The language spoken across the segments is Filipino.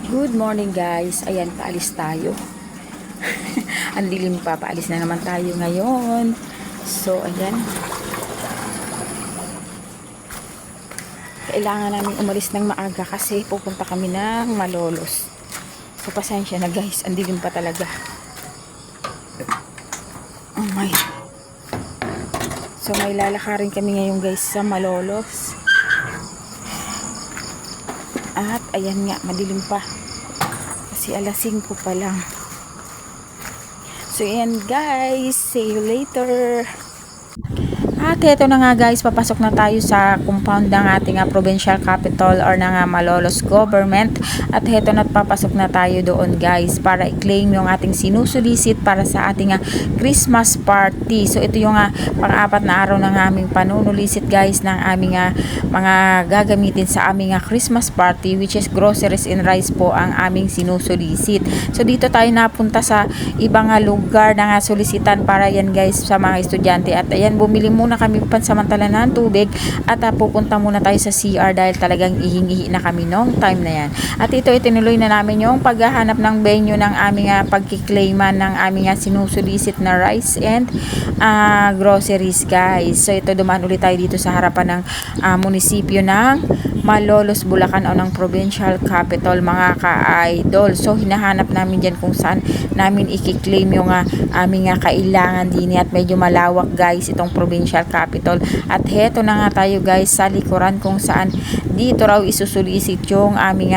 Good morning guys. Ayan, paalis tayo. Ang dilim pa, paalis na naman tayo ngayon. So, ayan. Kailangan namin umalis ng maaga kasi pupunta kami ng Malolos. So, pasensya na guys. Ang dilim pa talaga. Oh my. So, may lalakarin kami ngayon guys sa Malolos. At ayan nga, madilim pa. Kasi alas 5 pa lang. So ayan guys, see you later. At eto na nga guys, papasok na tayo sa compound ng ating provincial capital or ng Malolos government. At eto na, papasok na tayo doon guys para i-claim yung ating sinusulisit para sa ating Christmas party. So ito yung pang-apat na araw ng aming panunulisit guys ng aming mga gagamitin sa aming Christmas party, which is groceries and rice po ang aming sinusulisit. So dito tayo napunta sa ibang lugar na solisitan para yan guys sa mga estudyante. At ayan, bumili muna kami pansamantala ng tubig at pupunta muna tayo sa CR dahil talagang ihing-ihi na kami nung time na yan. At ito itinuloy na namin yung paghahanap ng venue ng aming pagkiklaiman ng aming sinusulisit na rice and groceries guys. So ito, dumaan ulit tayo dito sa harapan ng munisipyo ng Malolos, Bulacan o ng provincial capital mga ka-idol. So hinahanap namin dyan kung saan namin i-claim yung aming kailangan din at medyo malawak guys itong provincial capital. At heto na nga tayo guys sa likuran kung saan dito raw isusulisit yung aming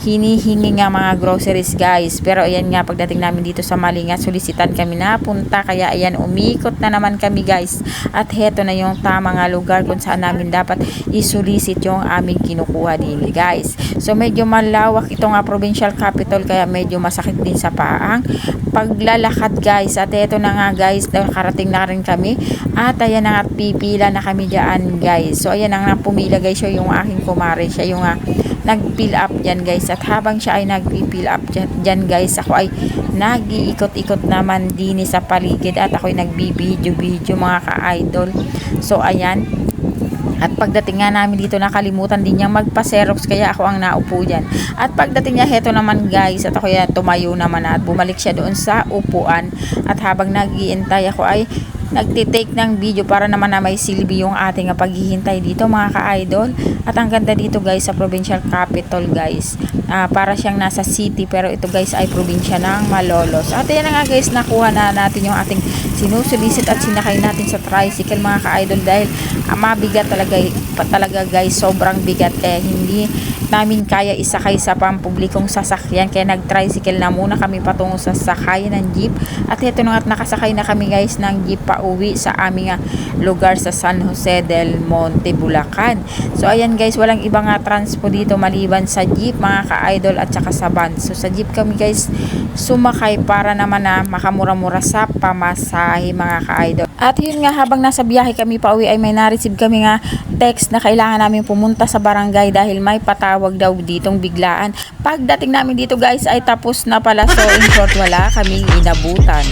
hinihingi nga mga groceries guys. Pero ayan nga, pagdating namin dito sa Malinga, solisitan kami na punta, kaya ayan, umikot na naman kami guys. At heto na yung tamang lugar kung saan namin dapat isulisit yung aming kinukuha din guys. So medyo malawak itong provincial capital, kaya medyo masakit din sa paang paglalakad guys. At heto na nga guys, nakarating na rin kami at ayan na nga, pipila na kami dyan guys. So ayan ang pumila guys, yung aking kumare, siya yung nag-fill up dyan guys. At habang siya ay nag-fill up dyan guys, ako ay nag-iikot-ikot naman din sa paligid at ako ay nag-video mga ka-idol. So ayan, at pagdating nga namin dito, nakalimutan din niyang magpa-xerox, kaya ako ang naupo dyan. At pagdating niya, heto naman guys, at ako yan tumayo naman at bumalik siya doon sa upuan. At habang nag-iintay, ako ay nagtitake ng video para naman na may silbi yung ating paghihintay dito mga ka-idol. At ang ganda dito guys sa provincial capital guys, para siyang nasa city, pero ito guys ay probinsya ng Malolos. At ayan na nga guys, nakuha na natin yung ating sinusulisit at sinakay natin sa tricycle mga ka-idol dahil mabigat talaga guys, sobrang bigat, kaya hindi namin kaya isakay sa pampublikong sasakyan, kaya nag-tricycle na muna kami patungo sa sakayan ng jeep. At ito na, at nakasakay na kami guys ng jeep pa uwi sa aming lugar sa San Jose del Monte, Bulacan. So ayan guys, walang ibang transpo dito maliban sa jeep mga ka-idol at saka sa van. So sa jeep kami guys sumakay para naman na makamura-mura sa pamasahe mga ka-idol. At yun nga, habang nasa biyahe kami pa uwi ay may na-receive kami nga text na kailangan namin pumunta sa barangay dahil may patawag daw ditong biglaan. Pagdating namin dito guys ay tapos na pala, so in short wala kaming inabutan.